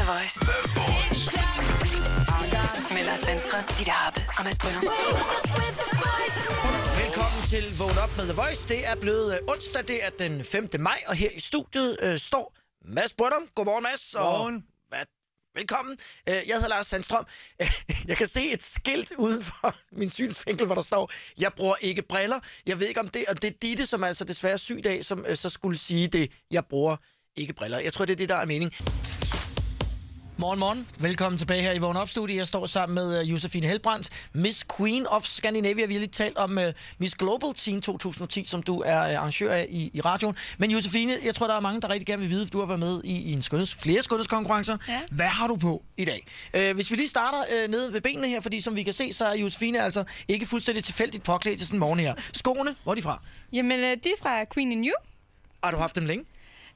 The Voice. Med Lars Sandstrøm, Ditte Happel og Mads Brynum. Velkommen til Vågn Op med The Voice. Det er blevet onsdag, det er den 5. maj, og her i studiet står Mads Brynum. Godmorgen, Mads. Godmorgen. Velkommen. Jeg hedder Lars Sandstrøm. Jeg kan se et skilt uden for min synsvinkel, hvor der står, jeg bruger ikke briller. Jeg ved ikke om det, og det er Ditte, som altså desværre er syg i dag, som så skulle sige det, jeg bruger ikke briller. Jeg tror, det er det, der er mening. Morgen. Velkommen tilbage her i Vågn Op-studiet. Jeg står sammen med Josefine Helbrandt, Miss Queen of Scandinavia. Vi har lige talt om Miss Global Teen 2010, som du er arrangør af i radioen. Men Josefine, jeg tror, der er mange, der rigtig gerne vil vide, for du har været med i flere skønhedskonkurrencer. Ja. Hvad har du på i dag? Hvis vi lige starter nede ved benene her, fordi som vi kan se, så er Josefine altså ikke fuldstændig tilfældigt påklædt til sådan en morgen her. Skoene, hvor er de fra? Jamen, de er fra Queen in You. Har du haft dem længe?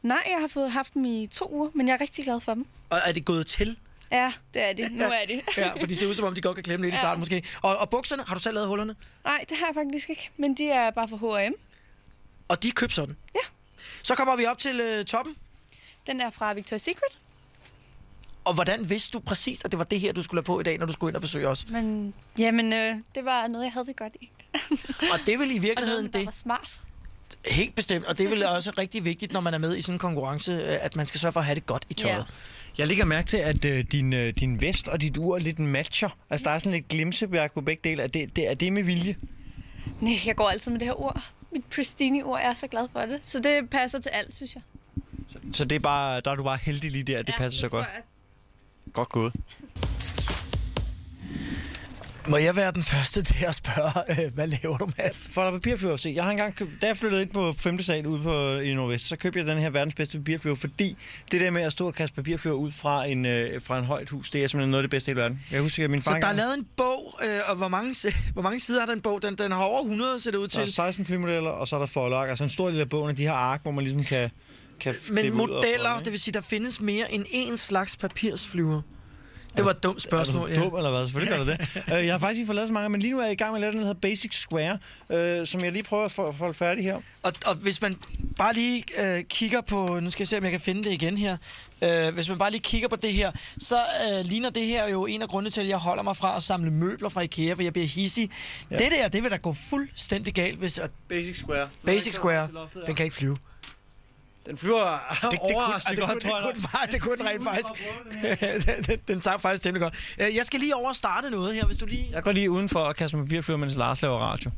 Nej, jeg har haft dem i 2 uger, men jeg er rigtig glad for dem. Og er det gået til? Ja, det er det. Nu er det. Ja, for de ser ud, som om de godt kan klemme lidt i starten måske. Og bukserne, har du selv lavet hullerne? Nej, det har jeg faktisk ikke, men de er bare for H&M. Og de er købt sådan? Ja. Så kommer vi op til toppen. Den er fra Victoria's Secret. Og hvordan vidste du præcis, at det var det her, du skulle have på i dag, når du skulle ind og besøge os? Men, det var noget, jeg havde det godt i. Og det er vel i virkeligheden og noget, der var smart. Helt bestemt, og det er vel også rigtig vigtigt, når man er med i sådan en konkurrence, at man skal sørge for at have det godt i tøjet. Yeah. Jeg lægger mærke til, at din vest og dit ur lidt matcher. Altså, der er sådan lidt glimseværk på begge dele. Er det med vilje? Nej, jeg går altid med det her ur. Mit Pristini-ur, jeg er så glad for det. Så det passer til alt, synes jeg. Så det er bare, der er du bare heldig lige der, at det passer så godt. Godt gået. Må jeg være den første til at spørge, hvad laver du, Mads? For der papirflyver, se. Jeg har engang købt, da jeg flyttede ind på 5. sal ude i Nordvest, så købte jeg den her verdens bedste papirflyver, fordi det der med at stå og kaste papirflyver ud fra en højt hus, det er simpelthen noget af det bedste i hele verden. Jeg husker, at min far så der er lavet en bog, og hvor mange sider har den bog? Den har over 100, ser det ud til. Der er 16 flymodeller, og så er der forlag. Altså en stor lille bog af de her ark, hvor man ligesom kan men modeller, det vil sige, der findes mere end én slags papirsflyver. Det var et dumt spørgsmål. Er du dum eller hvad? Selvfølgelig gør det. Jeg har faktisk ikke fået lavet så mange, men lige nu er jeg i gang med at lave den, der hedder Basic Square, som jeg lige prøver at holde færdig her. Og hvis man bare lige kigger på, nu skal jeg se, om jeg kan finde det igen her. Hvis man bare lige kigger på det her, så ligner det her jo en af grundene til, at jeg holder mig fra at samle møbler fra IKEA, for jeg bliver hissig. Ja. Det vil da gå fuldstændig galt, hvis... Basic Square, den kan ikke flyve. Den flyver overraskende godt, tror jeg. Det kunne den rent faktisk. Den tager faktisk temmelig godt. Jeg skal lige over starte noget her, hvis du lige... Jeg går lige udenfor og kaster med papirflyver, mens Lars laver radio.